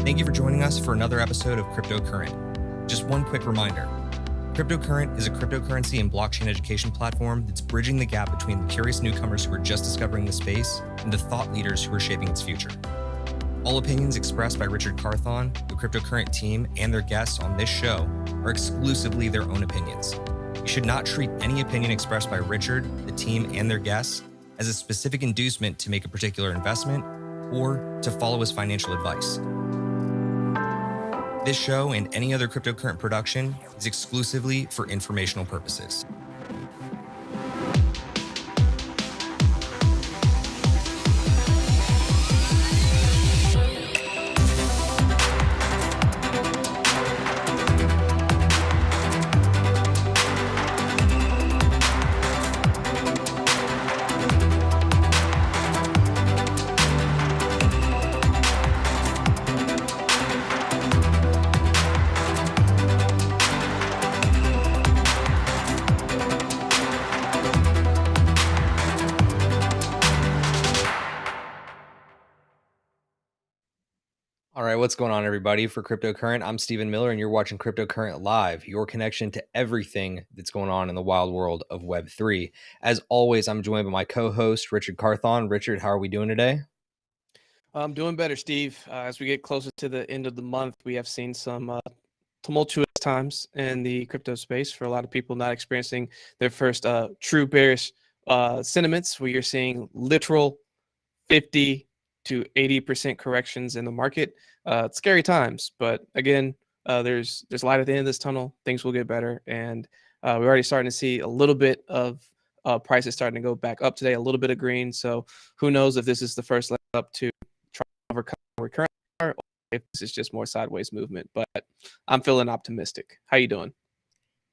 Thank you for joining us for another episode of Cryptocurrent. Just one quick reminder. Cryptocurrent is a cryptocurrency and blockchain education platform that's bridging the gap between the curious newcomers who are just discovering the space and the thought leaders who are shaping its future. All opinions expressed by Richard Carthon, the Cryptocurrent team, and their guests on this show are exclusively their own opinions. You should not treat any opinion expressed by Richard, the team, and their guests as a specific inducement to make a particular investment or to follow his financial advice. This show and any other Cryptocurrent production is exclusively for informational purposes. All right, what's going on, everybody? For Cryptocurrent, I'm Stephen Miller, and you're watching Cryptocurrent Live, your connection to everything that's going on in the wild world of Web3. As always, I'm joined by my co-host, Richard Carthon. Richard, how are we doing today? I'm doing better, Steve. As we get closer to the end of the month, we have seen some tumultuous times in the crypto space for a lot of people not experiencing their first true bearish sentiments, where you're seeing literal 50 to 80% corrections in the market. It's scary times, but again, there's light at the end of this tunnel. Things will get better, and we're already starting to see a little bit of prices starting to go back up today, a little bit of green. So who knows if this is the first leg up to try to overcome where current are, or if this is just more sideways movement. But I'm feeling optimistic. How you doing?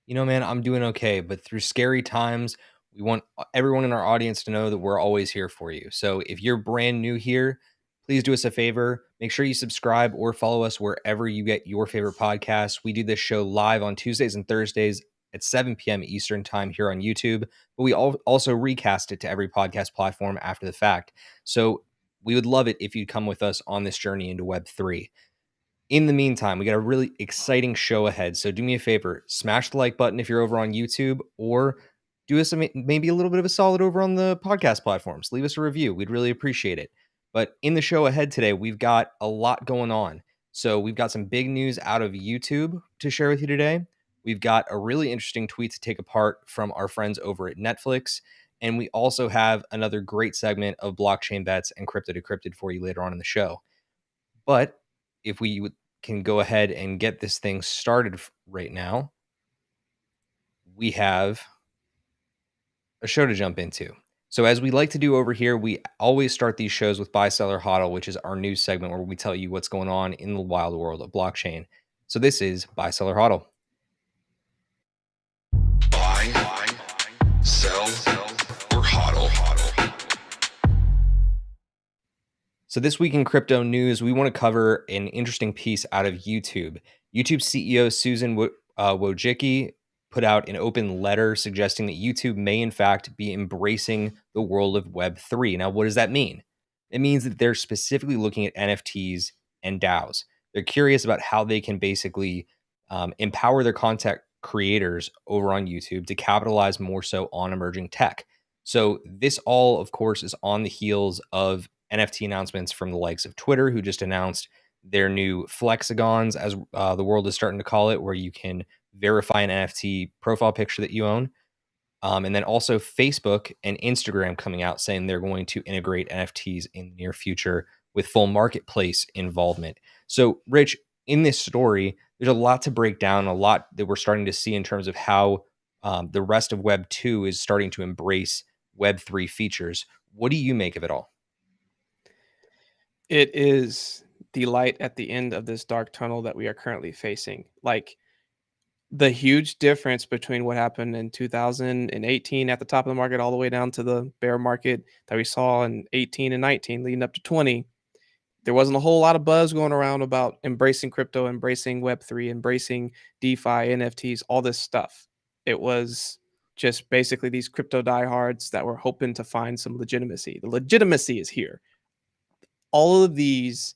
You know, man, I'm doing okay, but through scary times, we want everyone in our audience to know that we're always here for you. So if you're brand new here, please do us a favor. Make sure you subscribe or follow us wherever you get your favorite podcasts. We do this show live on Tuesdays and Thursdays at 7 p.m. Eastern time here on YouTube, but we also recast it to every podcast platform after the fact. So we would love it if you'd come with us on this journey into Web3. In the meantime, we got a really exciting show ahead. So do me a favor, smash the like button if you're over on YouTube, or do us maybe a little bit of a solid over on the podcast platforms. Leave us a review. We'd really appreciate it. But in the show ahead today, we've got a lot going on. So we've got some big news out of YouTube to share with you today. We've got a really interesting tweet to take apart from our friends over at Netflix. And we also have another great segment of blockchain bets and crypto decrypted for you later on in the show. But if we can go ahead and get this thing started right now, we have a show to jump into. So as we like to do over here, we always start these shows with Buy Seller Hodl, which is our news segment where we tell you what's going on in the wild world of blockchain. So this is Buy Seller Hodl. Buy, sell, or hodl. So this week in crypto news, we want to cover an interesting piece out of YouTube. YouTube CEO Susan Wojcicki put out an open letter suggesting that YouTube may in fact be embracing the world of Web3. Now, what does that mean? It means that they're specifically looking at NFTs and DAOs. They're curious about how they can basically empower their content creators over on YouTube to capitalize more so on emerging tech. So this all, of course, is on the heels of NFT announcements from the likes of Twitter, who just announced their new flexagons, as the world is starting to call it, where you can verify an NFT profile picture that you own. And then also Facebook and Instagram coming out saying they're going to integrate NFTs in the near future with full marketplace involvement. So, Rich, in this story, there's a lot to break down, a lot that we're starting to see in terms of how the rest of Web 2 is starting to embrace Web 3 features. What do you make of it all? It is the light at the end of this dark tunnel that we are currently facing. Like, the huge difference between what happened in 2018 at the top of the market all the way down to the bear market that we saw in 18 and 19 leading up to 20. There wasn't a whole lot of buzz going around about embracing crypto, embracing Web3, embracing DeFi, NFTs, all this stuff. It was just basically these crypto diehards that were hoping to find some legitimacy. The legitimacy is here. All of these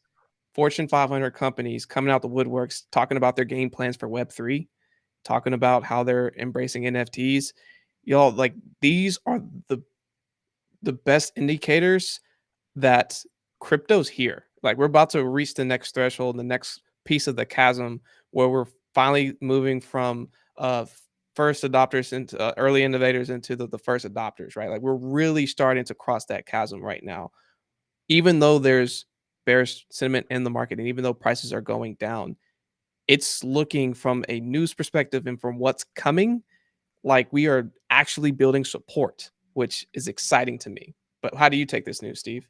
Fortune 500 companies coming out the woodworks, talking about their game plans for Web3, talking about how they're embracing NFTs. Y'all, like, these are the best indicators that crypto's here. Like, we're about to reach the next threshold, the next piece of the chasm, where we're finally moving from first adopters into early innovators into the first adopters, right? Like, we're really starting to cross that chasm right now. Even though there's bearish sentiment in the market, and even though prices are going down, it's looking from a news perspective and from what's coming, like we are actually building support, which is exciting to me. But how do you take this news, Steve?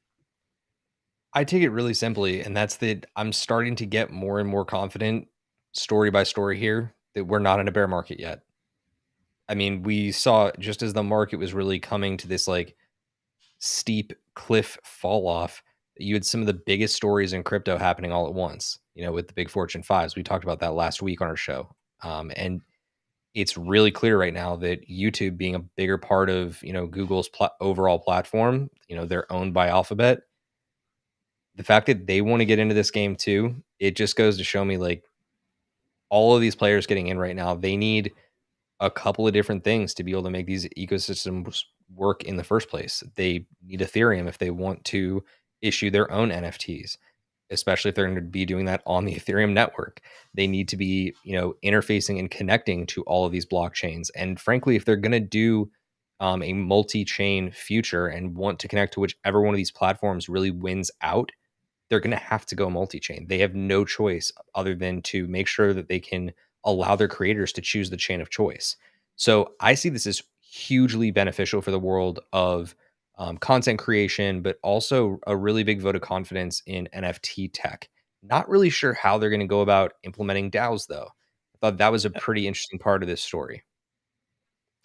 I take it really simply, and that's that I'm starting to get more and more confident, story by story here, that we're not in a bear market yet. I mean, we saw just as the market was really coming to this like steep cliff fall off, you had some of the biggest stories in crypto happening all at once, with the big Fortune fives. We talked about that last week on our show. And it's really clear right now that YouTube being a bigger part of, Google's overall platform, they're owned by Alphabet. The fact that they want to get into this game too, it just goes to show me like all of these players getting in right now, they need a couple of different things to be able to make these ecosystems work in the first place. They need Ethereum if they want to issue their own NFTs, especially if they're going to be doing that on the Ethereum network. They need to be, interfacing and connecting to all of these blockchains. And frankly, if they're going to do a multi-chain future and want to connect to whichever one of these platforms really wins out, they're going to have to go multi-chain. They have no choice other than to make sure that they can allow their creators to choose the chain of choice. So I see this as hugely beneficial for the world of content creation, but also a really big vote of confidence in NFT tech. Not really sure how they're going to go about implementing DAOs, though. I thought that was a pretty interesting part of this story.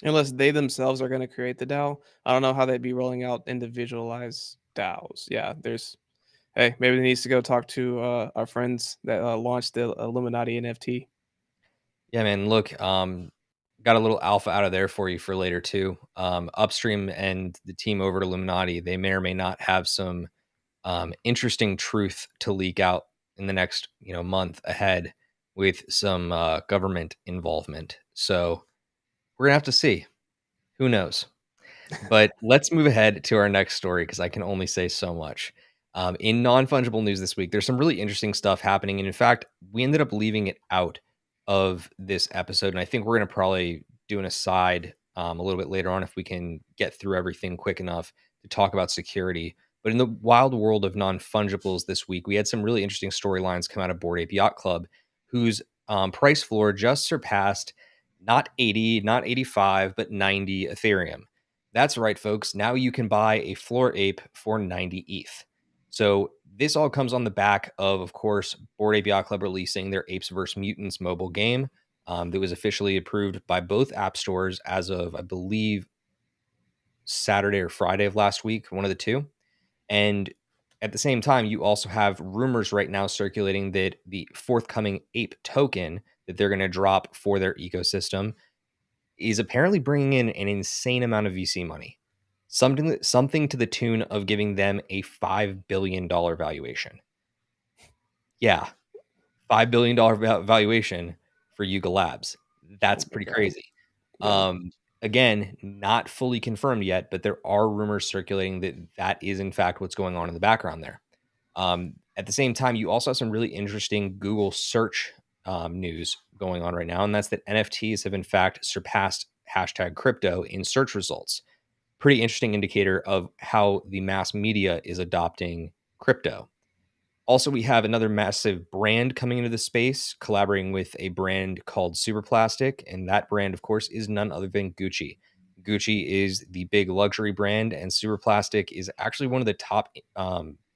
Unless they themselves are going to create the DAO, I don't know how they'd be rolling out individualized DAOs. Yeah, hey, maybe they needs to go talk to our friends that launched the Illuminati NFT. Yeah, man. Look, got a little alpha out of there for you for later too. Upstream and the team over at Illuminati, they may or may not have some interesting truth to leak out in the next month ahead with some government involvement. So we're gonna have to see. Who knows? But let's move ahead to our next story because I can only say so much. In non-fungible news this week, there's some really interesting stuff happening. And in fact, we ended up leaving it out of this episode. And I think we're going to probably do an aside a little bit later on if we can get through everything quick enough to talk about security. But in the wild world of non-fungibles this week, we had some really interesting storylines come out of Bored Ape Yacht Club, whose price floor just surpassed not 80, not 85, but 90 Ethereum. That's right, folks. Now you can buy a floor ape for 90 ETH. So this all comes on the back of course, Bored Ape Yacht Club releasing their Apes vs. Mutants mobile game that was officially approved by both app stores as of, I believe, Saturday or Friday of last week, one of the two. And at the same time, you also have rumors right now circulating that the forthcoming ape token that they're going to drop for their ecosystem is apparently bringing in an insane amount of VC money, something to the tune of giving them a $5 billion valuation. Yeah, $5 billion valuation for Yuga Labs. That's pretty crazy. Yeah. Again, not fully confirmed yet, but there are rumors circulating that that is in fact what's going on in the background there. At the same time, you also have some really interesting Google search news going on right now, and that's that NFTs have in fact surpassed hashtag crypto in search results. Pretty interesting indicator of how the mass media is adopting crypto. Also, we have another massive brand coming into the space, collaborating with a brand called Superplastic, and that brand, of course, is none other than Gucci. Gucci is the big luxury brand, and Superplastic is actually one of the top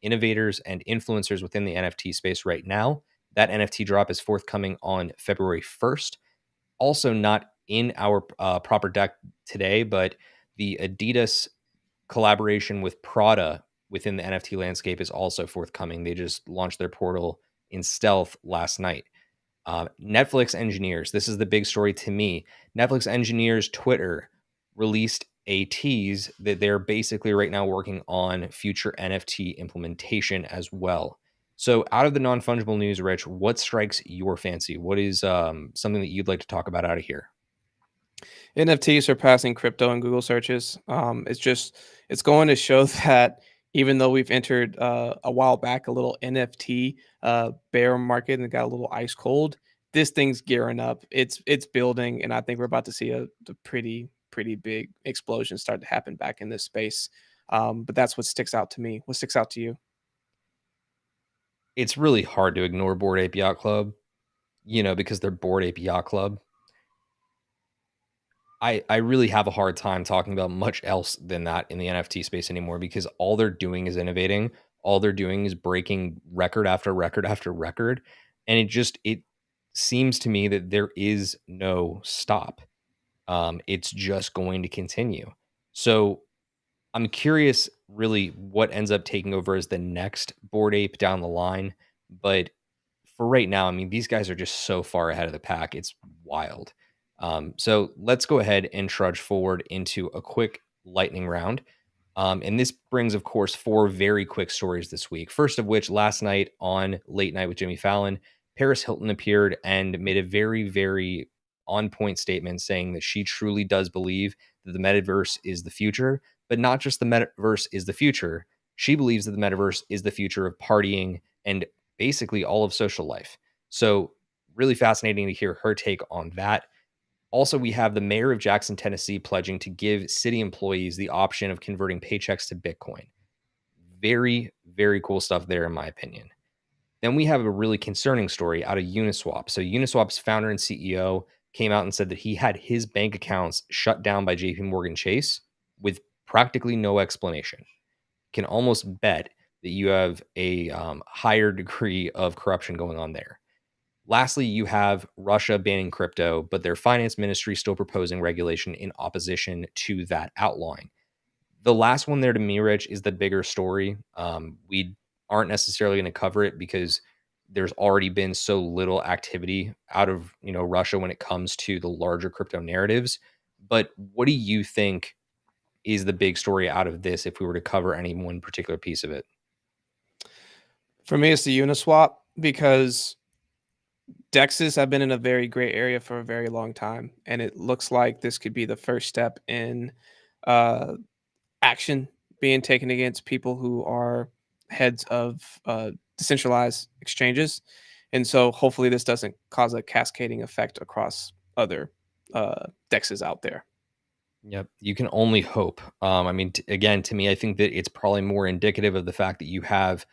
innovators and influencers within the NFT space right now. That NFT drop is forthcoming on February 1st. Also, not in our proper deck today, but the Adidas collaboration with Prada within the NFT landscape is also forthcoming. They just launched their portal in stealth last night. Netflix engineers, this is the big story to me. Netflix engineers, Twitter, released a tease that they're basically right now working on future NFT implementation as well. So out of the non-fungible news, Rich, what strikes your fancy? What is something that you'd like to talk about out of here? NFT surpassing crypto in Google searches. It's going to show that even though we've entered a while back a little NFT bear market and got a little ice cold, this thing's gearing up. It's building, and I think we're about to see a pretty big explosion start to happen back in this space. But that's what sticks out to me. What sticks out to you? It's really hard to ignore Bored Ape Yacht Club, because they're Bored Ape Yacht Club. I really have a hard time talking about much else than that in the NFT space anymore because all they're doing is innovating. All they're doing is breaking record after record after record. And it seems to me that there is no stop. It's just going to continue. So I'm curious really what ends up taking over as the next Bored Ape down the line. But for right now, I mean, these guys are just so far ahead of the pack. It's wild. So let's go ahead and trudge forward into a quick lightning round. And this brings, of course, 4 very quick stories this week. First of which, last night on Late Night with Jimmy Fallon, Paris Hilton appeared and made a very, very on point statement saying that she truly does believe that the metaverse is the future, but not just the metaverse is the future. She believes that the metaverse is the future of partying and basically all of social life. So, really fascinating to hear her take on that. Also, we have the mayor of Jackson, Tennessee, pledging to give city employees the option of converting paychecks to Bitcoin. Very, very cool stuff there, in my opinion. Then we have a really concerning story out of Uniswap. So, Uniswap's founder and CEO came out and said that he had his bank accounts shut down by JP Morgan Chase with practically no explanation. Can almost bet that you have a higher degree of corruption going on there. Lastly, you have Russia banning crypto, but their finance ministry still proposing regulation in opposition to that outlawing. The last one there to me, Rich, is the bigger story. We aren't necessarily going to cover it because there's already been so little activity out of Russia when it comes to the larger crypto narratives. But what do you think is the big story out of this if we were to cover any one particular piece of it? For me, it's the Uniswap because Dexes have been in a very gray area for a very long time, and it looks like this could be the first step in uh, action being taken against people who are heads of decentralized exchanges. And so hopefully this doesn't cause a cascading effect across other dexes out there. Yep, you can only hope. I mean, again, to me, I think that it's probably more indicative of the fact that you have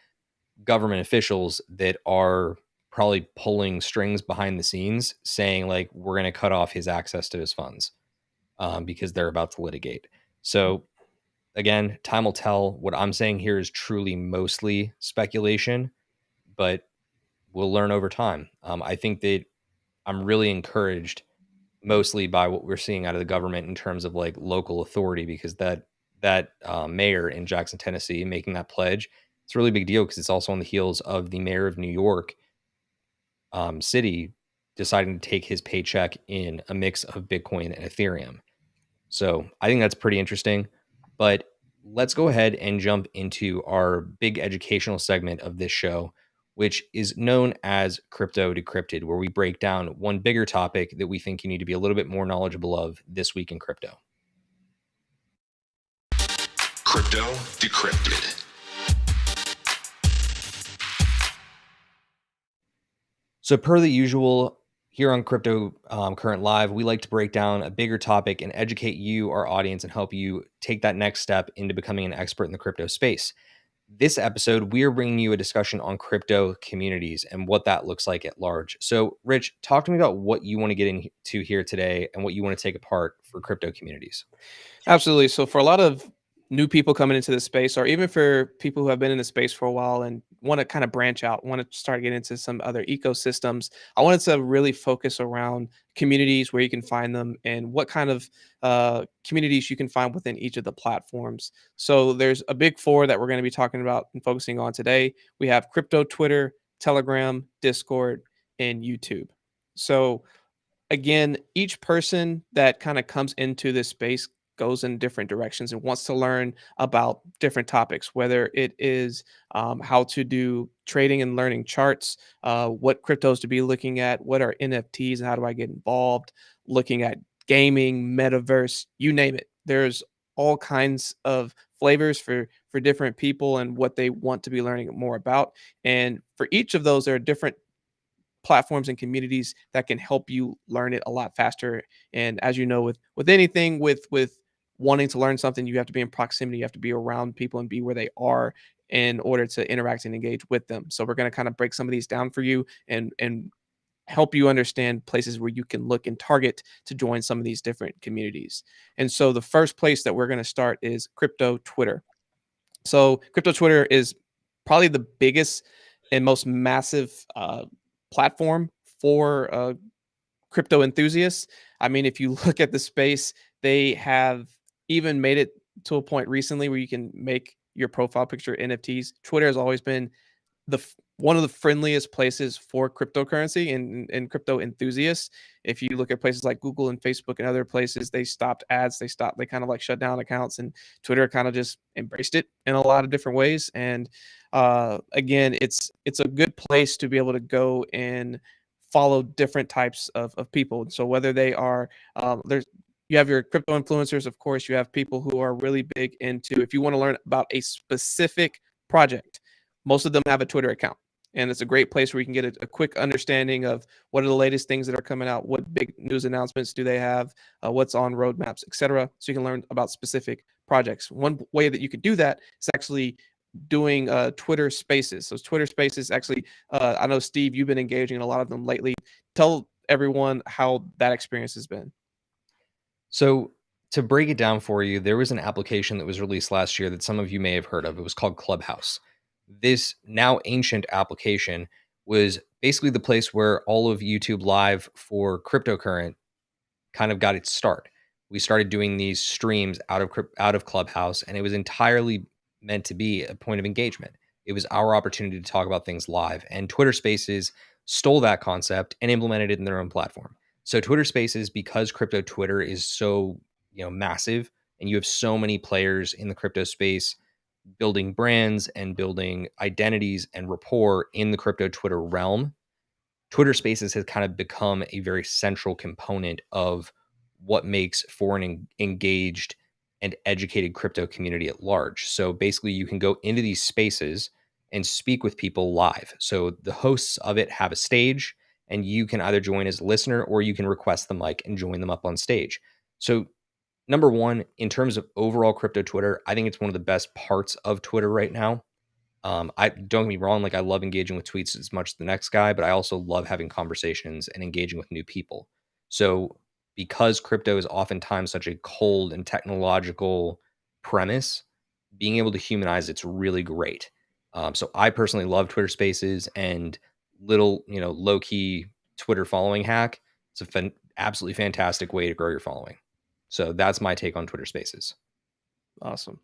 government officials that are probably pulling strings behind the scenes, saying like, "We're going to cut off his access to his funds," because they're about to litigate. So, again, time will tell. What I'm saying here is truly mostly speculation, but we'll learn over time. I think that I'm really encouraged mostly by what we're seeing out of the government in terms of like local authority, because that mayor in Jackson, Tennessee, making that pledge, it's a really big deal because it's also on the heels of the mayor of New York City deciding to take his paycheck in a mix of Bitcoin and Ethereum. So I think that's pretty interesting. But let's go ahead and jump into our big educational segment of this show, which is known as Crypto Decrypted, where we break down one bigger topic that we think you need to be a little bit more knowledgeable of this week in crypto. Crypto Decrypted. So per the usual, here on Crypto Current Live, we like to break down a bigger topic and educate you, our audience, and help you take that next step into becoming an expert in the crypto space. This episode, we are bringing you a discussion on crypto communities and what that looks like at large. So, Rich, talk to me about what you want to get into here today and what you want to take apart for crypto communities. Absolutely. So for a lot of new people coming into this space, or even for people who have been in the space for a while and want to kind of branch out, want to start getting into some other ecosystems, I wanted to really focus around communities, where you can find them, and what kind of communities you can find within each of the platforms. So there's a big 4 that we're going to be talking about and focusing on today. We have crypto Twitter, Telegram, Discord, and YouTube. So again, each person that kind of comes into this space goes in different directions and wants to learn about different topics, whether it is how to do trading and learning charts, what cryptos to be looking at, what are NFTs and how do I get involved, looking at gaming, metaverse, you name it. There's all kinds of flavors for different people and what they want to be learning more about. And for each of those, there are different platforms and communities that can help you learn it a lot faster. And as you know, with anything with wanting to learn something, you have to be in proximity, you have to be around people and be where they are in order to interact and engage with them. So we're going to kind of break some of these down for you and help you understand places where you can look and target to join some of these different communities. And so the first place that we're going to start is crypto Twitter. So crypto Twitter is probably the biggest and most massive platform for crypto enthusiasts. I mean, if you look at the space, they have even made it to a point recently where you can make your profile picture NFTs. Twitter has always been one of the friendliest places for cryptocurrency and crypto enthusiasts. If you look at places like Google and Facebook and other places, they stopped ads, they kind of like shut down accounts, and Twitter kind of just embraced it in a lot of different ways. And again, it's a good place to be able to go and follow different types of people. So whether they are there's you have your crypto influencers, of course, you have people who are really big into, if you want to learn about a specific project, most of them have a Twitter account. And it's a great place where you can get a quick understanding of what are the latest things that are coming out, what big news announcements do they have, what's on roadmaps, etc. So you can learn about specific projects. One way that you could do that is actually doing Twitter Spaces. So Twitter Spaces actually, I know Steve, you've been engaging in a lot of them lately. Tell everyone how that experience has been. So to break it down for you, there was an application that was released last year that some of you may have heard of. It was called Clubhouse. This now ancient application was basically the place where all of YouTube Live for cryptocurrency kind of got its start. We started doing these streams out of Clubhouse, and it was entirely meant to be a point of engagement. It was our opportunity to talk about things live, and Twitter Spaces stole that concept and implemented it in their own platform. So Twitter Spaces, because crypto Twitter is so massive, and you have so many players in the crypto space building brands and building identities and rapport in the crypto Twitter realm, Twitter Spaces has kind of become a very central component of what makes for an engaged and educated crypto community at large. So basically, you can go into these spaces and speak with people live. So the hosts of it have a stage, and you can either join as a listener or you can request the mic and join them up on stage. So number one, in terms of overall crypto Twitter, I think it's one of the best parts of Twitter right now. I don't get me wrong, like I love engaging with tweets as much as the next guy, but I also love having conversations and engaging with new people. So because crypto is oftentimes such a cold and technological premise, being able to humanize it's really great. So I personally love Twitter Spaces and little, low key Twitter following hack. It's a absolutely fantastic way to grow your following. So that's my take on Twitter Spaces. Awesome.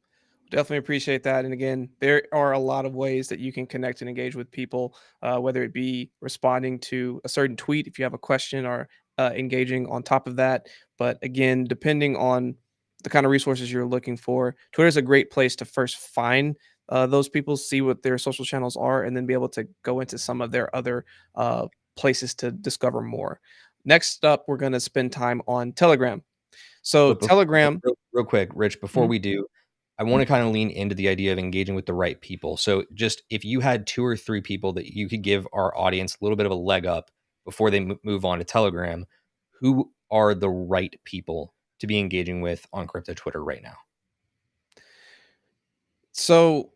Definitely appreciate that. And again, there are a lot of ways that you can connect and engage with people, whether it be responding to a certain tweet if you have a question, or engaging on top of that. But again, depending on the kind of resources you're looking for, Twitter is a great place to first find those people, see what their social channels are, and then be able to go into some of their other places to discover more. Next up, we're going to spend time on Telegram. So But Telegram. real quick, Rich, before we do, I want to kind of lean into the idea of engaging with the right people. So just if you had 2 or 3 people that you could give our audience a little bit of a leg up before they move on to Telegram, who are the right people to be engaging with on crypto Twitter right now? So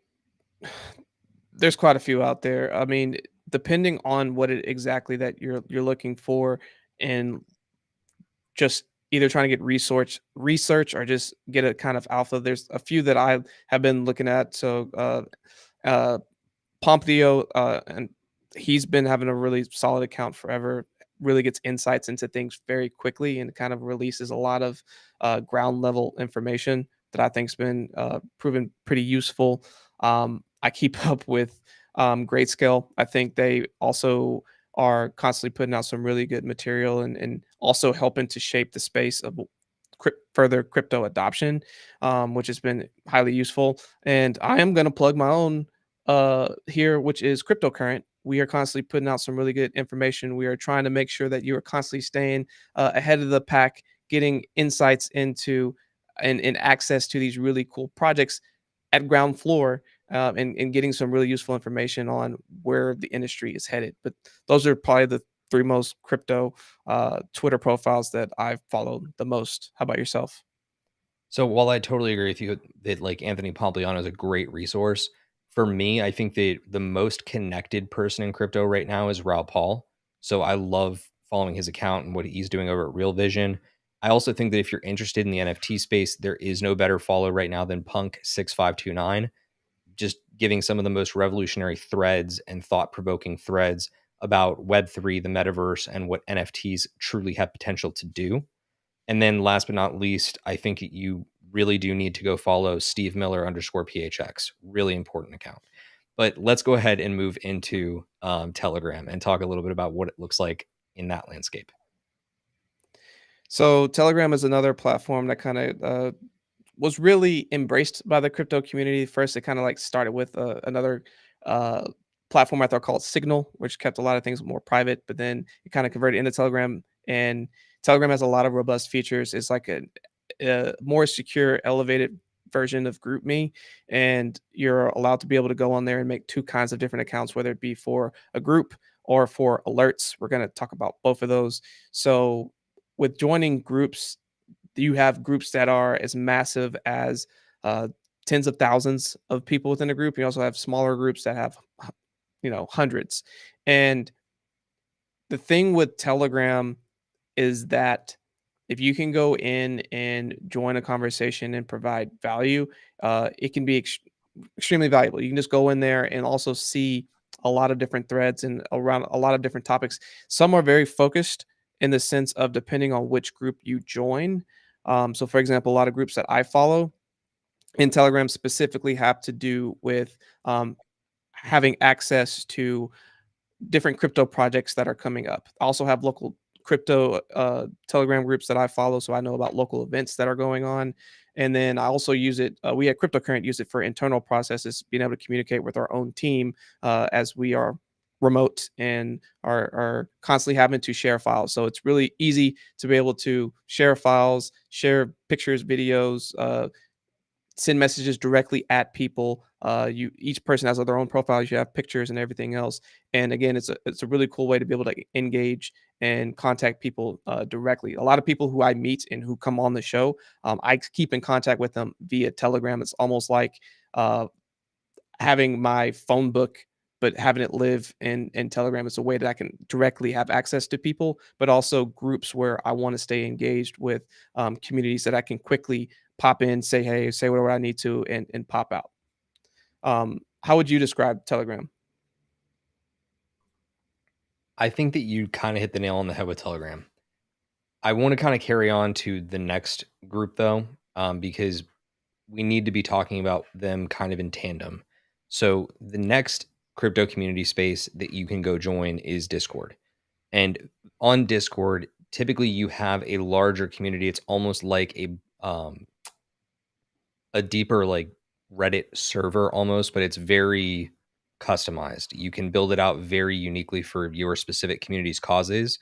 there's quite a few out there. I mean, depending on what it exactly that you're looking for, and just either trying to get research or just get a kind of alpha. There's a few that I have been looking at. So uh Pompeo, and he's been having a really solid account forever. Really gets insights into things very quickly and kind of releases a lot of ground level information that I think's been proven pretty useful. I keep up with Greatscale. I think they also are constantly putting out some really good material and also helping to shape the space of further crypto adoption, which has been highly useful. And I am going to plug my own here, which is cryptocurrent. We are constantly putting out some really good information. We are trying to make sure that you are constantly staying ahead of the pack, getting insights into and access to these really cool projects at ground floor, and getting some really useful information on where the industry is headed. But those are probably the three most crypto Twitter profiles that I've followed the most. How about yourself? So while I totally agree with you that like Anthony Pompliano is a great resource, for me, I think that the most connected person in crypto right now is Raoul Paul. So I love following his account and what he's doing over at Real Vision. I also think that if you're interested in the NFT space, there is no better follow right now than Punk6529, just giving some of the most revolutionary threads and thought-provoking threads about Web3, the metaverse, and what NFTs truly have potential to do. And then last but not least, I think you really do need to go follow Steve Miller _PHX. Really important account. But let's go ahead and move into Telegram and talk a little bit about what it looks like in that landscape. So Telegram is another platform that kind of was really embraced by the crypto community. First, it kind of like started with another uh, platform I thought called Signal, which kept a lot of things more private, but then it kind of converted into Telegram. And Telegram has a lot of robust features. It's like a more secure, elevated version of GroupMe, and you're allowed to be able to go on there and make two kinds of different accounts, whether it be for a group or for alerts. We're going to talk about both of those. So with joining groups, you have groups that are as massive as uh, tens of thousands of people within a group. You also have smaller groups that have, hundreds. And the thing with Telegram is that if you can go in and join a conversation and provide value, it can be extremely valuable. You can just go in there and also see a lot of different threads and around a lot of different topics. Some are very focused in the sense of depending on which group you join. So, for example, a lot of groups that I follow in Telegram specifically have to do with having access to different crypto projects that are coming up. I also have local crypto Telegram groups that I follow, so I know about local events that are going on. And then I also use it. We at Cryptocurrent use it for internal processes, being able to communicate with our own team as we are remote and are constantly having to share files. So it's really easy to be able to share files, share pictures, videos, send messages directly at people. You each person has their own profiles. You have pictures and everything else. And again, it's a really cool way to be able to engage and contact people directly. A lot of people who I meet and who come on the show, I keep in contact with them via Telegram. It's almost like having my phone book, but having it live in Telegram is a way that I can directly have access to people, but also groups where I want to stay engaged with communities that I can quickly pop in, say hey, say whatever I need to, and pop out. How would you describe Telegram? I think that you kind of hit the nail on the head with Telegram. I want to kind of carry on to the next group though, because we need to be talking about them kind of in tandem. So the next crypto community space that you can go join is Discord. And on Discord, typically you have a larger community. It's almost like a deeper like Reddit server almost, but it's very customized. You can build it out very uniquely for your specific community's causes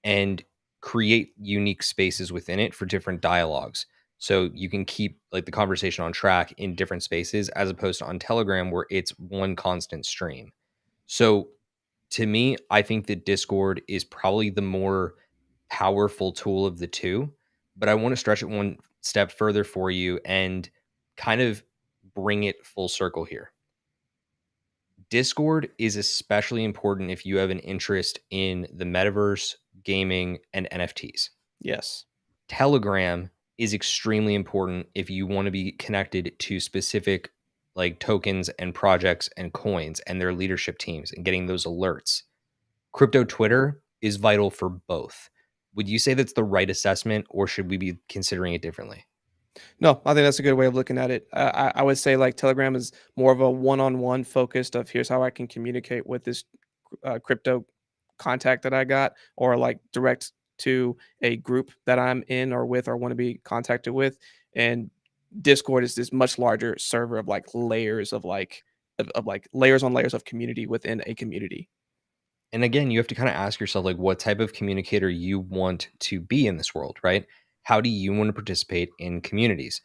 and create unique spaces within it for different dialogues. So you can keep like the conversation on track in different spaces as opposed to on Telegram where it's one constant stream. So to me, I think that Discord is probably the more powerful tool of the two, but I want to stretch it one step further for you and kind of bring it full circle here. Discord is especially important if you have an interest in the metaverse, gaming, and NFTs. Yes. Telegram is extremely important if you want to be connected to specific like tokens and projects and coins and their leadership teams and getting those alerts. Crypto Twitter is vital for both. Would you say that's the right assessment or should we be considering it differently? No, I think that's a good way of looking at it. I would say like Telegram is more of a one-on-one focused of here's how I can communicate with this crypto contact that I got, or like direct to a group that I'm in or with or want to be contacted with. And Discord is this much larger server of like layers of like layers on layers of community within a community. And again, you have to kind of ask yourself, like, what type of communicator you want to be in this world, right? How do you want to participate in communities?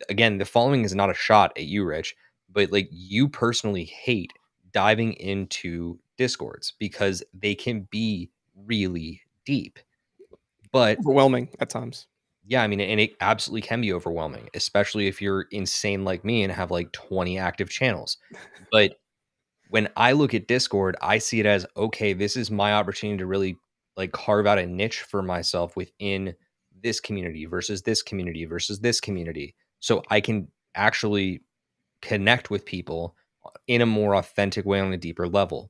Again, the following is not a shot at you, Rich, but like you personally hate diving into discords because they can be really deep. But Overwhelming at times. yeah, I mean, and it absolutely can be overwhelming, especially if you're insane like me and have like 20 active channels. But when I look at Discord, I see it as, okay, this is my opportunity to really like carve out a niche for myself within this community versus this community versus this community. So I can actually connect with people in a more authentic way on a deeper level.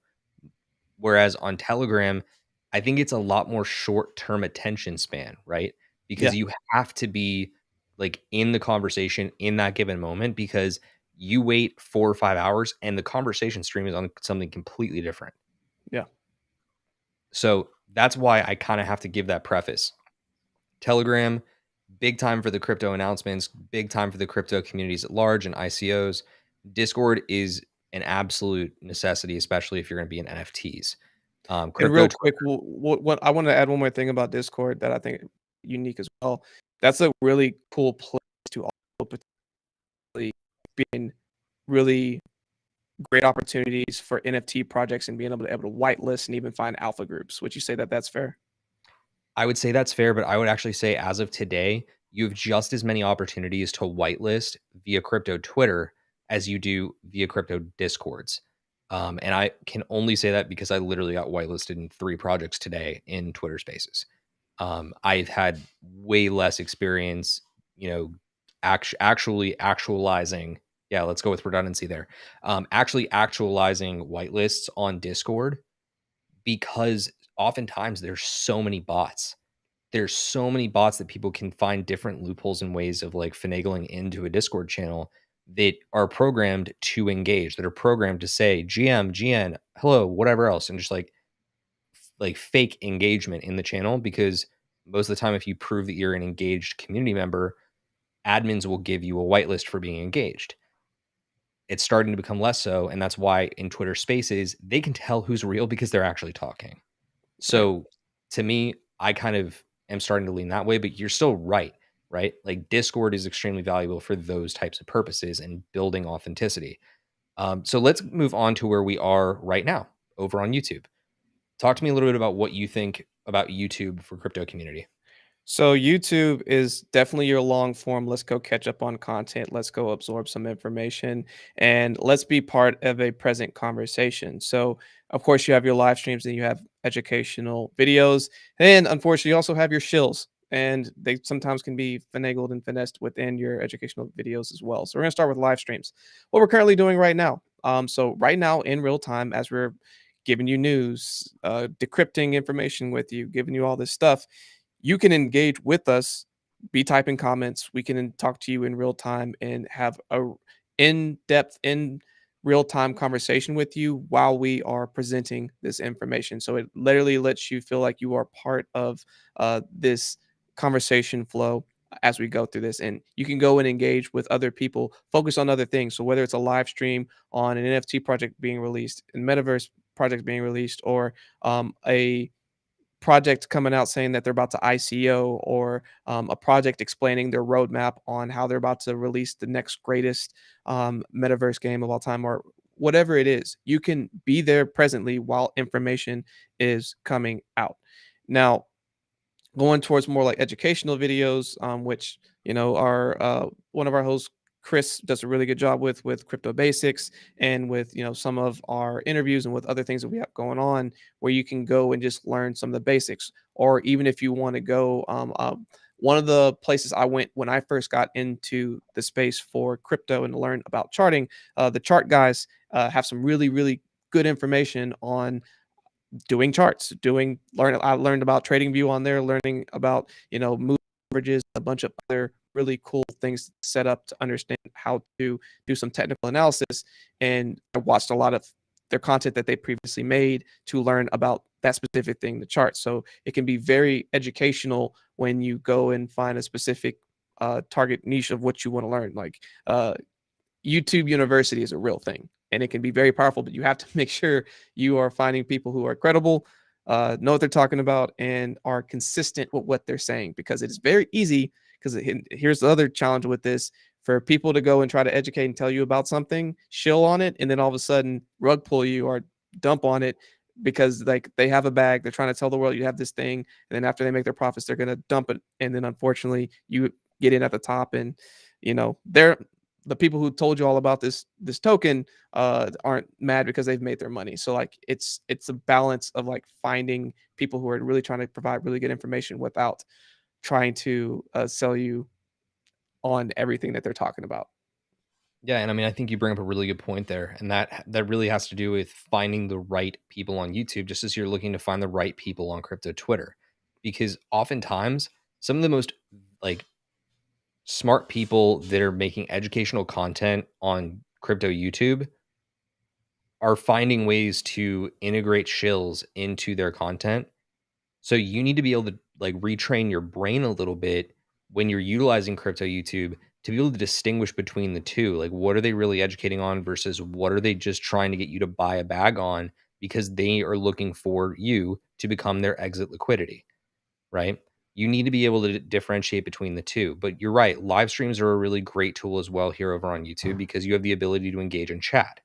Whereas on Telegram, I think it's a lot more short-term attention span, right? Yeah. Because you have to be like in the conversation in that given moment because you wait 4 or 5 hours and the conversation stream is on something completely different. Yeah. So that's why I kind of have to give that preface. Telegram, big time for the crypto announcements, big time for the crypto communities at large and ICOs. Discord is an absolute necessity, especially if you're going to be in NFTs. And Crypto real quick, what I want to add one more thing about Discord that I think unique as well. That's a really cool place to also potentially be in really great opportunities for NFT projects and being able to whitelist and even find alpha groups. Would you say that that's fair? I would say that's fair, but I would actually say as of today, you have just as many opportunities to whitelist via crypto Twitter as you do via crypto Discords. And I can only say that because I literally got whitelisted in 3 projects today in Twitter Spaces. I've had way less experience, you know, actually actualizing. Yeah, let's go with redundancy there. Actually actualizing whitelists on Discord because oftentimes there's so many bots. There's so many bots that people can find different loopholes and ways of like finagling into a Discord channel that are programmed to engage, that are programmed to say GM, GN, hello, whatever else, and just like fake engagement in the channel because most of the time, if you prove that you're an engaged community member, admins will give you a whitelist for being engaged. It's starting to become less so, and that's why in Twitter Spaces they can tell who's real because they're actually talking. Right. So to me, I kind of am starting to lean that way, but you're still right, right? Like Discord is extremely valuable for those types of purposes and building authenticity. So let's move on to where we are right now over on YouTube. Talk to me a little bit about what you think about YouTube for crypto community. So YouTube is definitely your long form. Let's go catch up on content. Let's go absorb some information and let's be part of a present conversation. So, of course, you have your live streams and you have educational videos. And unfortunately, you also have your shills. And they sometimes can be finagled and finessed within your educational videos as well. So we're going to start with live streams. What we're currently doing right now. So right now in real time, as we're giving you news, decrypting information with you, giving you all this stuff, you can engage with us, be typing comments. We can talk to you in real time and have a in-depth, in real-time conversation with you while we are presenting this information. So it literally lets you feel like you are part of this conversation flow as we go through this. And you can go and engage with other people, focus on other things. So whether it's a live stream on an NFT project being released, a metaverse project being released, or a project coming out saying that they're about to ICO, or a project explaining their roadmap on how they're about to release the next greatest metaverse game of all time, or whatever it is, you can be there presently while information is coming out. Now, going towards more like educational videos, which are one of our hosts, Chris, does a really good job with crypto basics and with some of our interviews and with other things that we have going on, where you can go and just learn some of the basics. Or even if you want to go, one of the places I went when I first got into the space for crypto and to learn about charting, the chart guys have some really good information on doing charts, I learned about trading view on there, learning about, move averages, a bunch of other really cool things set up to understand how to do some technical analysis. And I watched a lot of their content that they previously made to learn about that specific thing, the chart. So it can be very educational when you go and find a specific target niche of what you want to learn. Like YouTube University is a real thing, and it can be very powerful, but you have to make sure you are finding people who are credible, know what they're talking about, and are consistent with what they're saying, because it is very easy. Because here's the other challenge with this: for people to go and try to educate and tell you about something, shill on it, and then all of a sudden rug pull you or dump on it because like they have a bag, they're trying to tell the world you have this thing, and then after they make their profits, they're going to dump it, and then unfortunately you get in at the top, and they're the people who told you all about this token aren't mad because they've made their money. So like it's a balance of like finding people who are really trying to provide really good information without trying to sell you on everything that they're talking about. Yeah, and I mean, I think you bring up a really good point there, and that really has to do with finding the right people on YouTube, just as you're looking to find the right people on crypto Twitter, because oftentimes some of the most like smart people that are making educational content on crypto YouTube are finding ways to integrate shills into their content. So you need to be able to like retrain your brain a little bit when you're utilizing crypto YouTube to be able to distinguish between the two. Like, what are they really educating on versus what are they just trying to get you to buy a bag on because they are looking for you to become their exit liquidity, right? You need to be able to differentiate between the two. But you're right, live streams are a really great tool as well here over on YouTube because you have the ability to engage in chat.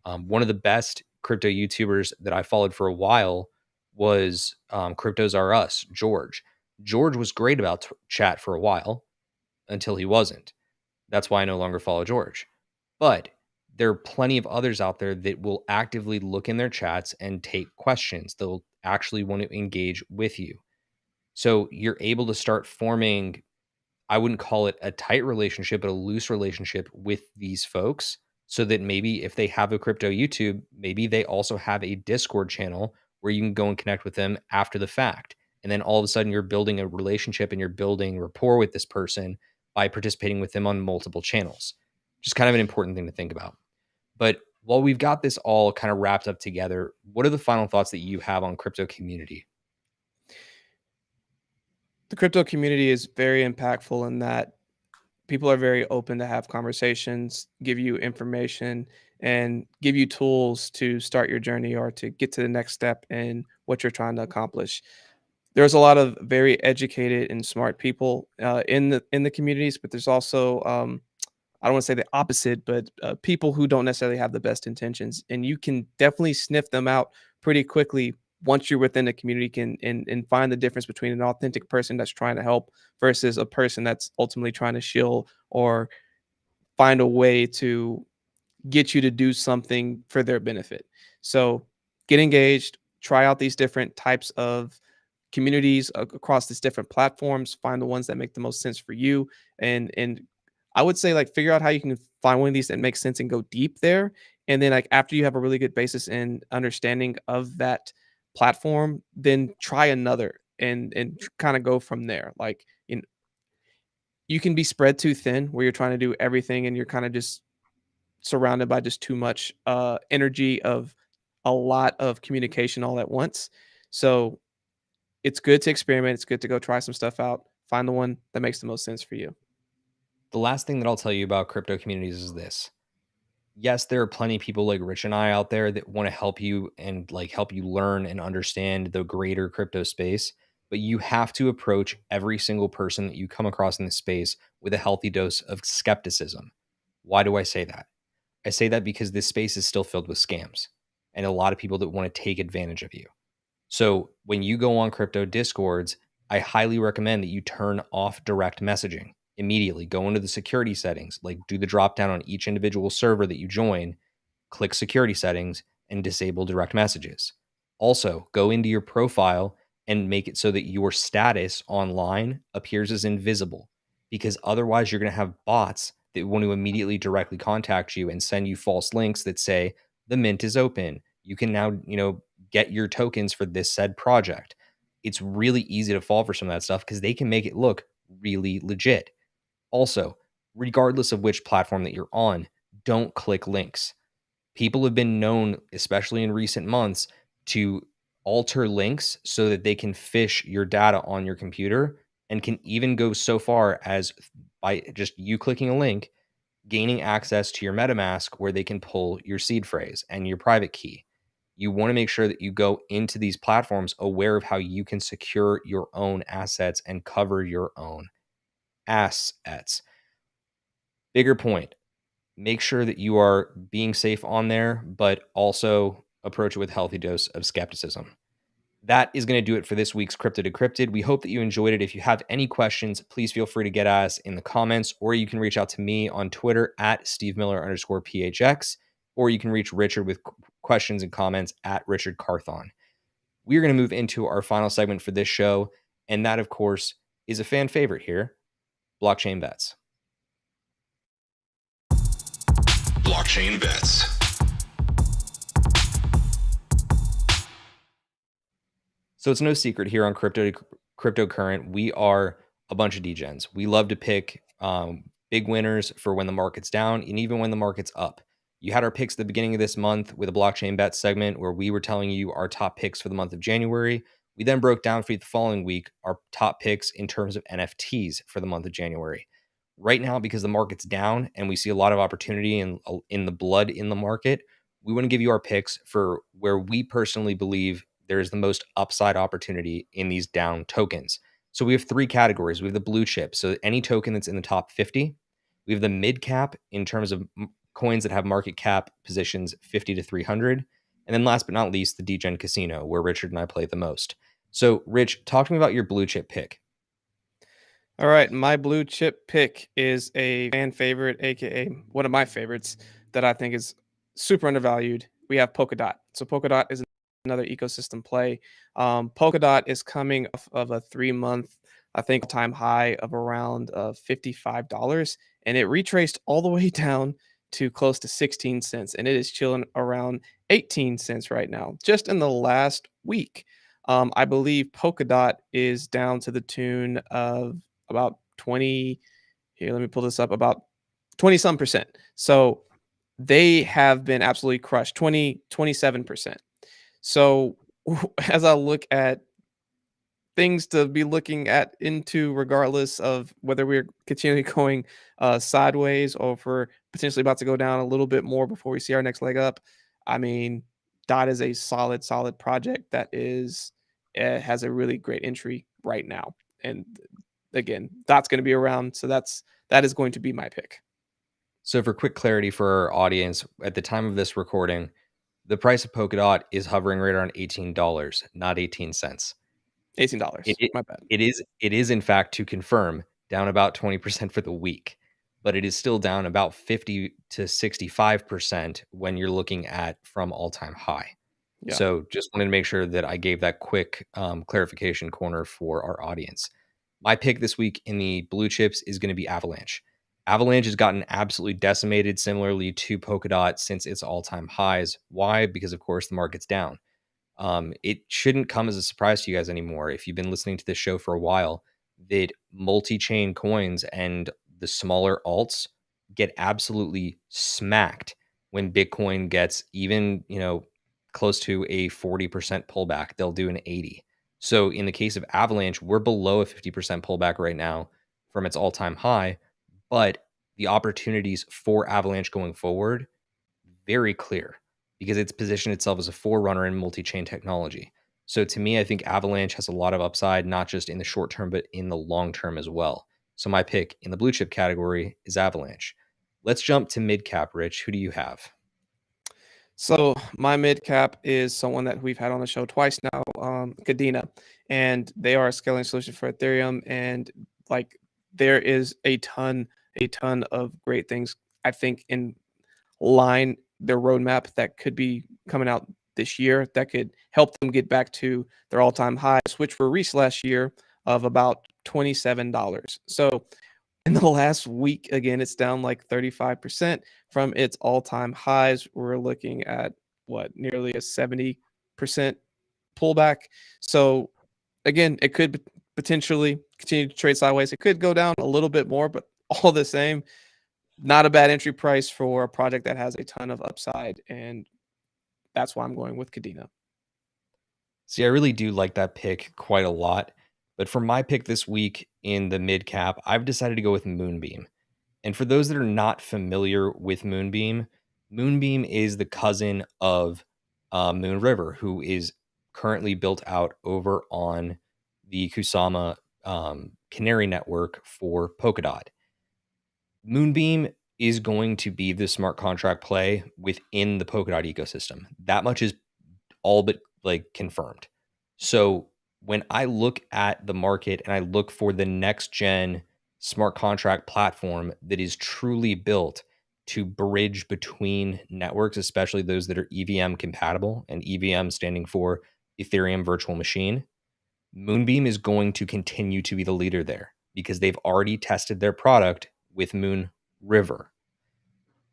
One of the best crypto YouTubers that I followed for a while was Cryptos Are Us, George. George was great about chat for a while until he wasn't. That's why I no longer follow George. But there are plenty of others out there that will actively look in their chats and take questions. They'll actually want to engage with you. So you're able to start forming, I wouldn't call it a tight relationship, but a loose relationship with these folks so that maybe if they have a crypto YouTube, maybe they also have a Discord channel where you can go and connect with them after the fact. And then all of a sudden you're building a relationship and you're building rapport with this person by participating with them on multiple channels. Just kind of an important thing to think about. But while we've got this all kind of wrapped up together, what are the final thoughts that you have on crypto community? The crypto community is very impactful in that people are very open to have conversations, give you information, and give you tools to start your journey or to get to the next step in what you're trying to accomplish. There's a lot of very educated and smart people in the communities, but there's also I don't want to say the opposite, but people who don't necessarily have the best intentions, and you can definitely sniff them out pretty quickly once you're within the community can and find the difference between an authentic person that's trying to help versus a person that's ultimately trying to shill or find a way to get you to do something for their benefit. So get engaged, try out these different types of communities across these different platforms, find the ones that make the most sense for you. And I would say like figure out how you can find one of these that makes sense and go deep there. And then like after you have a really good basis and understanding of that platform, then try another and kind of go from there. Like you can be spread too thin where you're trying to do everything and you're kind of just surrounded by just too much energy of a lot of communication all at once. So it's good to experiment. It's good to go try some stuff out. Find the one that makes the most sense for you. The last thing that I'll tell you about crypto communities is this. Yes, there are plenty of people like Rich and I out there that want to help you and like help you learn and understand the greater crypto space, but you have to approach every single person that you come across in this space with a healthy dose of skepticism. Why do I say that? I say that because this space is still filled with scams and a lot of people that want to take advantage of you. So when you go on crypto discords, I highly recommend that you turn off direct messaging immediately. Go into the security settings, like do the drop down on each individual server that you join, click security settings, and disable direct messages. Also, go into your profile and make it so that your status online appears as invisible, because otherwise you're going to have bots that want to immediately directly contact you and send you false links that say the mint is open. You can now, get your tokens for this said project. It's really easy to fall for some of that stuff because they can make it look really legit. Also, regardless of which platform that you're on, don't click links. People have been known, especially in recent months, to alter links so that they can phish your data on your computer, and can even go so far as, by just you clicking a link, gaining access to your MetaMask where they can pull your seed phrase and your private key. You want to make sure that you go into these platforms aware of how you can secure your own assets and cover your own assets. Bigger point, make sure that you are being safe on there, but also approach it with a healthy dose of skepticism. That is going to do it for this week's Crypto Decrypted. We hope that you enjoyed it. If you have any questions, please feel free to get at us in the comments, or you can reach out to me on Twitter at SteveMiller_PHX, or you can reach Richard with questions and comments at Richard Carthon. We are going to move into our final segment for this show, and that, of course, is a fan favorite here, Blockchain Bets. Blockchain Bets. So it's no secret here on Cryptocurrent, we are a bunch of degens. We love to pick big winners for when the market's down and even when the market's up. You had our picks at the beginning of this month with a Blockchain Bet segment where we were telling you our top picks for the month of January. We then broke down for you the following week our top picks in terms of NFTs for the month of January. Right now, because the market's down and we see a lot of opportunity in the blood in the market, we want to give you our picks for where we personally believe there is the most upside opportunity in these down tokens. So we have three categories. We have the blue chip, so any token that's in the top 50. We have the mid cap in terms of coins that have market cap positions 50 to 300. And then last but not least, the Degen Casino, where Richard and I play the most. So Rich, talk to me about your blue chip pick. All right, my blue chip pick is a fan favorite, aka one of my favorites that I think is super undervalued. We have Polkadot. So Polkadot is another ecosystem play. Polkadot is coming off of a 3-month, I think, time high of around $55, and it retraced all the way down to close to 16 cents, and it is chilling around 18 cents right now, just in the last week. I believe Polkadot is down to the tune of about 20, here, let me pull this up, about 20 some percent. So they have been absolutely crushed, 27%. So as I look at things to be looking at into, regardless of whether we're continually going sideways or if we're potentially about to go down a little bit more before we see our next leg up, I mean, Dot is a solid project that is has a really great entry right now. And again, Dot's going to be around, so that is going to be my pick. So for quick clarity for our audience, at the time of this recording, the price of Polkadot is hovering right around $18, not 18 cents. $18. My bad. It is in fact, to confirm, down about 20% for the week, but it is still down about 50 to 65% when you're looking at from all-time high. Yeah. So just wanted to make sure that I gave that quick clarification corner for our audience. My pick this week in the blue chips is going to be Avalanche. Avalanche has gotten absolutely decimated, similarly to Polkadot, since its all-time highs. Why? Because of course the market's down. It shouldn't come as a surprise to you guys anymore if you've been listening to this show for a while that multi-chain coins and the smaller alts get absolutely smacked when Bitcoin gets even, close to a 40% pullback. They'll do an 80. So in the case of Avalanche, we're below a 50% pullback right now from its all-time high, but the opportunities for Avalanche going forward, very clear, because it's positioned itself as a forerunner in multi-chain technology. So to me, I think Avalanche has a lot of upside, not just in the short term, but in the long term as well. So my pick in the blue chip category is Avalanche. Let's jump to mid cap, Rich. Who do you have? So my mid cap is someone that we've had on the show twice now, Kadena, and they are a scaling solution for Ethereum. And like, there is a ton of great things, I think, in line their roadmap that could be coming out this year that could help them get back to their all-time highs, which were reached last year of about $27. So in the last week, again, it's down like 35% from its all-time highs. We're looking at nearly a 70% pullback. So again, it could potentially continue to trade sideways. It could go down a little bit more, but all the same, not a bad entry price for a project that has a ton of upside. And that's why I'm going with Kadena. See, I really do like that pick quite a lot. But for my pick this week in the mid cap, I've decided to go with Moonbeam. And for those that are not familiar with Moonbeam, Moonbeam is the cousin of Moon River, who is currently built out over on the Kusama Canary network for Polkadot. Moonbeam is going to be the smart contract play within the Polkadot ecosystem. That much is all but like confirmed. So when I look at the market and I look for the next gen smart contract platform that is truly built to bridge between networks, especially those that are EVM compatible, and EVM standing for Ethereum Virtual Machine, Moonbeam is going to continue to be the leader there because they've already tested their product with Moon River.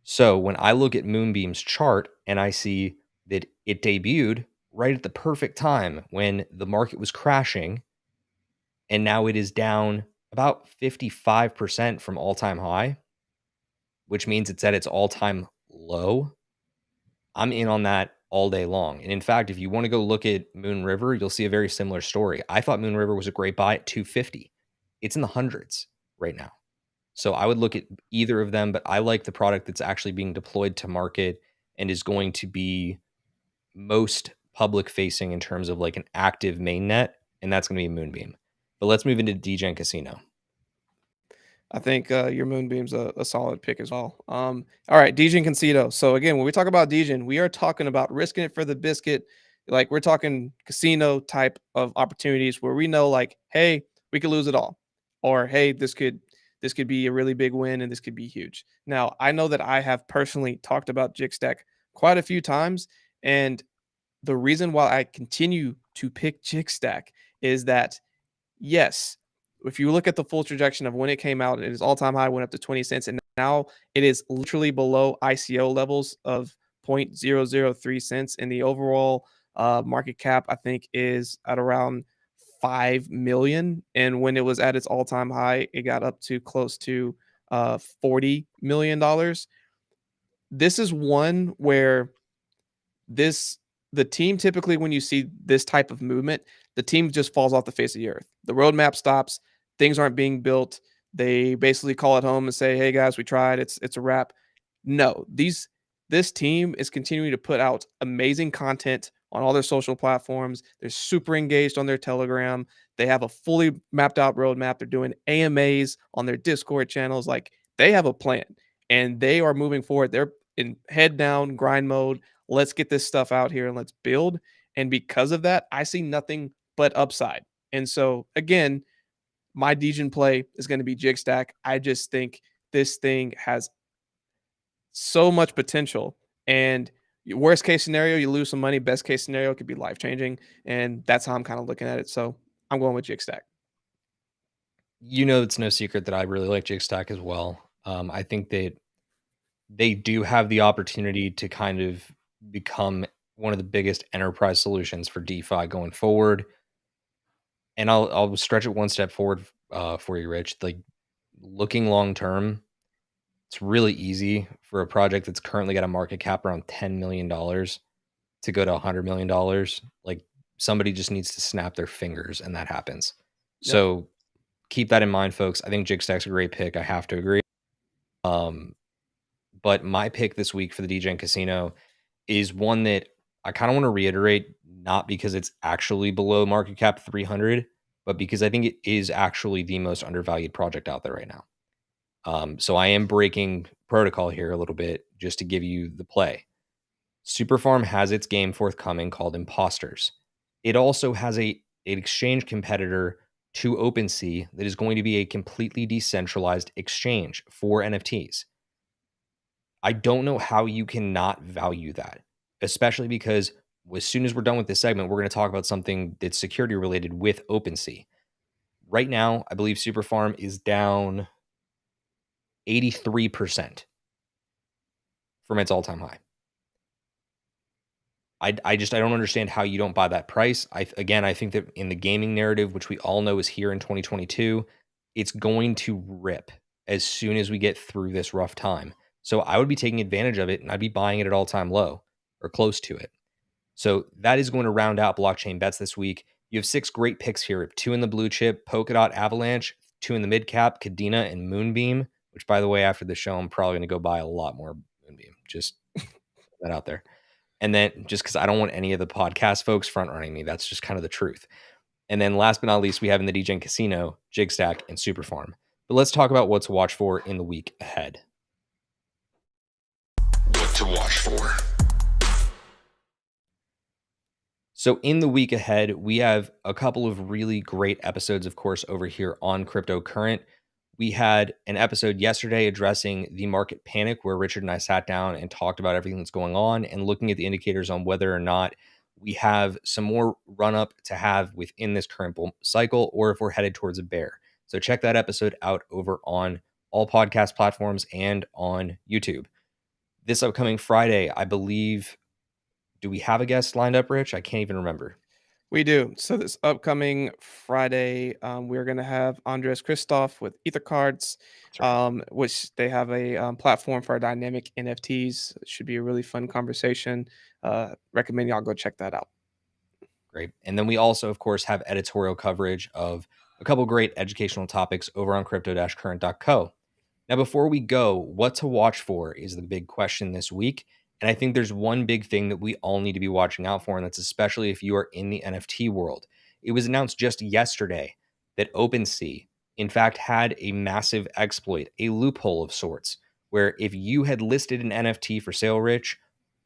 So when I look at Moonbeam's chart and I see that it debuted right at the perfect time when the market was crashing, and now it is down about 55% from all-time high, which means it's at its all-time low, I'm in on that all day long. And in fact, if you want to go look at Moon River, you'll see a very similar story. I thought Moon River was a great buy at 250. It's in the hundreds right now. So I would look at either of them, but I like the product that's actually being deployed to market and is going to be most public facing in terms of like an active mainnet, and that's going to be Moonbeam. But let's move into DGen Casino. I think your Moonbeam's a solid pick as well. All right, Degen Casino. So again, when we talk about Degen, we are talking about risking it for the biscuit. Like we're talking casino type of opportunities where we know, like, hey, we could lose it all, or hey, this could be a really big win and this could be huge. Now, I know that I have personally talked about Jigstack quite a few times, and the reason why I continue to pick Jigstack is that yes, if you look at the full trajectory of when it came out, it is all-time high, went up to 20 cents, and now it is literally below ICO levels of 0.003 cents. And the overall market cap, I think, is at around 5 million. And when it was at its all-time high, it got up to close to $40 million. This is one where the team typically, when you see this type of movement, the team just falls off the face of the earth. The roadmap stops, things aren't being built. They basically call it home and say, "Hey guys, we tried. It's a wrap." No, this team is continuing to put out amazing content on all their social platforms. They're super engaged on their Telegram. They have a fully mapped out roadmap. They're doing AMAs on their Discord channels. Like they have a plan and they are moving forward. They're in head down grind mode. Let's get this stuff out here and let's build. And because of that, I see nothing but upside. And so again, my Degen play is going to be Jigstack. I just think this thing has so much potential. And worst case scenario, you lose some money. Best case scenario, it could be life changing. And that's how I'm kind of looking at it. So I'm going with Jigstack. You know, it's no secret that I really like Jigstack as well. I think that they do have the opportunity to kind of become one of the biggest enterprise solutions for DeFi going forward. And I'll stretch it one step forward for you, Rich. Like looking long term, it's really easy for a project that's currently got a market cap around $10 million to go to $100 million. Like somebody just needs to snap their fingers and that happens. Yep. So keep that in mind, folks. I think Jigstack's a great pick. I have to agree. But my pick this week for the DGen Casino is one that I kind of want to reiterate, not because it's actually below market cap 300, but because I think it is actually the most undervalued project out there right now. So I am breaking protocol here a little bit just to give you the play. Superfarm has its game forthcoming called Imposters. It also has an exchange competitor to OpenSea that is going to be a completely decentralized exchange for NFTs. I don't know how you cannot value that, especially because as soon as we're done with this segment, we're going to talk about something that's security related with OpenSea. Right now, I believe Superfarm is down 83% from its all-time high. I don't understand how you don't buy that price. I think that in the gaming narrative, which we all know is here in 2022, it's going to rip as soon as we get through this rough time. So I would be taking advantage of it and I'd be buying it at all-time low or close to it. So that is going to round out blockchain bets this week. You have 6 great picks here: 2 in the blue chip, Polkadot Avalanche, 2 in the mid cap, Kadena and Moonbeam, which, by the way, after the show, I'm probably going to go buy a lot more Moonbeam. Just put that out there. And then just because I don't want any of the podcast folks front running me, that's just kind of the truth. And then last but not least, we have in the DGen Casino, Jigstack and Superfarm. But let's talk about what to watch for in the week ahead. What to watch for. So in the week ahead, we have a couple of really great episodes, of course, over here on Crypto Current. We had an episode yesterday addressing the market panic, where Richard and I sat down and talked about everything that's going on and looking at the indicators on whether or not we have some more run up to have within this current bull cycle, or if we're headed towards a bear. So check that episode out over on all podcast platforms and on YouTube. This upcoming Friday, I believe, do we have a guest lined up, Rich? I can't even remember. We do. So this upcoming Friday, we're going to have Andres Christoph with EtherCards, Right. which they have a platform for dynamic NFTs. It should be a really fun conversation. Recommend y'all go check that out. Great. And then we also, of course, have editorial coverage of a couple great educational topics over on crypto-current.co. Now, before we go, what to watch for is the big question this week. And I think there's one big thing that we all need to be watching out for, and that's especially if you are in the NFT world. It was announced just yesterday that OpenSea, in fact, had a massive exploit, a loophole of sorts, where if you had listed an NFT for sale, Rich,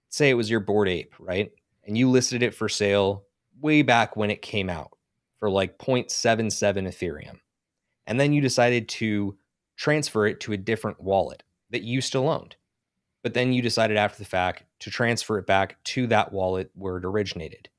say it was your Bored Ape, right? And you listed it for sale way back when it came out for like 0.77 Ethereum. And then you decided to transfer it to a different wallet that you still owned. But then you decided after the fact to transfer it back to that wallet where it originated.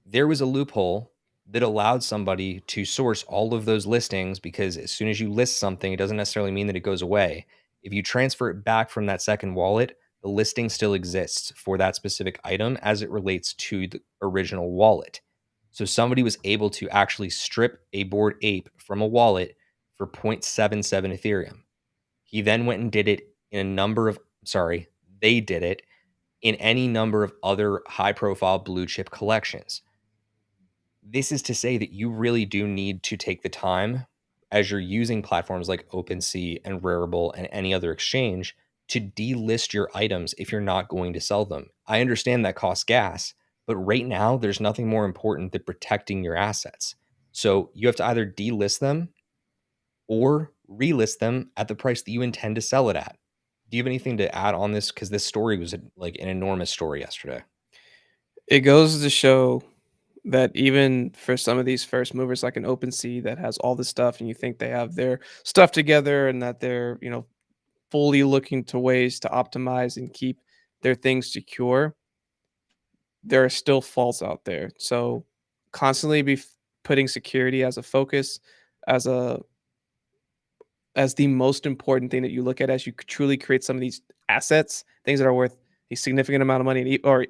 There was a loophole that allowed somebody to source all of those listings, because as soon as you list something, it doesn't necessarily mean that it goes away. If you transfer it back from that second wallet, the listing still exists for that specific item as it relates to the original wallet. So somebody was able to actually strip a Bored Ape from a wallet for 0.77 Ethereum. He then went and did it in they did it in any number of other high profile blue chip collections. This is to say that you really do need to take the time, as you're using platforms like OpenSea and Rarible and any other exchange, to delist your items if you're not going to sell them. I understand that costs gas, but right now there's nothing more important than protecting your assets. So you have to either delist them or relist them at the price that you intend to sell it at. Do you have anything to add on this? Because this story was like an enormous story yesterday. It goes to show that even for some of these first movers, like an OpenSea that has all this stuff, and you think they have their stuff together and that they're, fully looking to ways to optimize and keep their things secure, there are still faults out there. So constantly putting security as a focus, as a as the most important thing that you look at as you truly create some of these assets, things that are worth a significant amount of money, or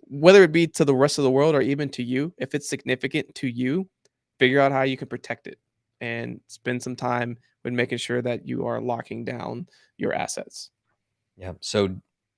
whether it be to the rest of the world or even to you. If it's significant to you, figure out how you can protect it and spend some time with making sure that you are locking down your assets. Yeah. So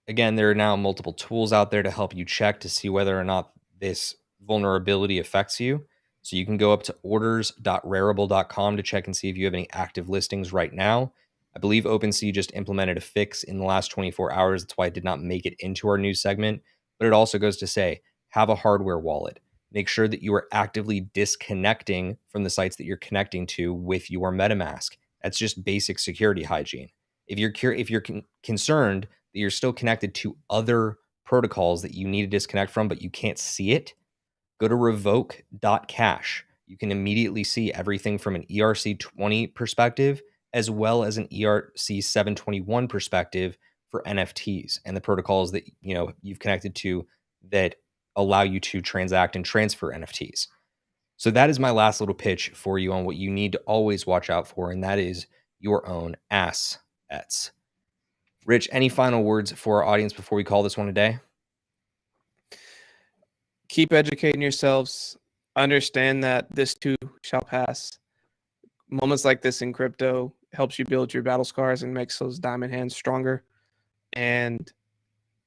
again, there are now multiple tools out there to help you check to see whether or not this vulnerability affects you. So you can go up to orders.rarible.com to check and see if you have any active listings right now. I believe OpenSea just implemented a fix in the last 24 hours. That's why it did not make it into our news segment. But it also goes to say, have a hardware wallet. Make sure that you are actively disconnecting from the sites that you're connecting to with your MetaMask. That's just basic security hygiene. If you're concerned that you're still connected to other protocols that you need to disconnect from, but you can't see it, go to revoke.cash. You can immediately see everything from an ERC20 perspective as well as an ERC 721 perspective for NFTs and the protocols that you've connected to that allow you to transact and transfer NFTs. So that is my last little pitch for you on what you need to always watch out for, and that is your own assets. Rich, any final words for our audience before we call this one a day? Keep educating yourselves. Understand that this too shall pass. Moments like this in crypto helps you build your battle scars and makes those diamond hands stronger. And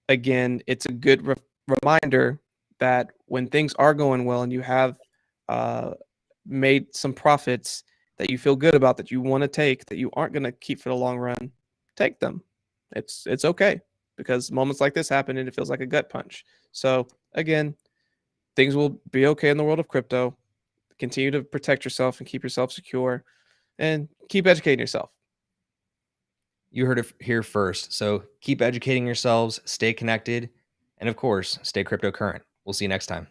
again, it's a good reminder that when things are going well and you have made some profits that you feel good about, that you want to take, that you aren't going to keep for the long run, take them. It's okay, because moments like this happen and it feels like a gut punch. So again, things will be okay in the world of crypto. Continue to protect yourself and keep yourself secure, and keep educating yourself. You heard it here first. So keep educating yourselves, stay connected, and of course, stay cryptocurrent. We'll see you next time.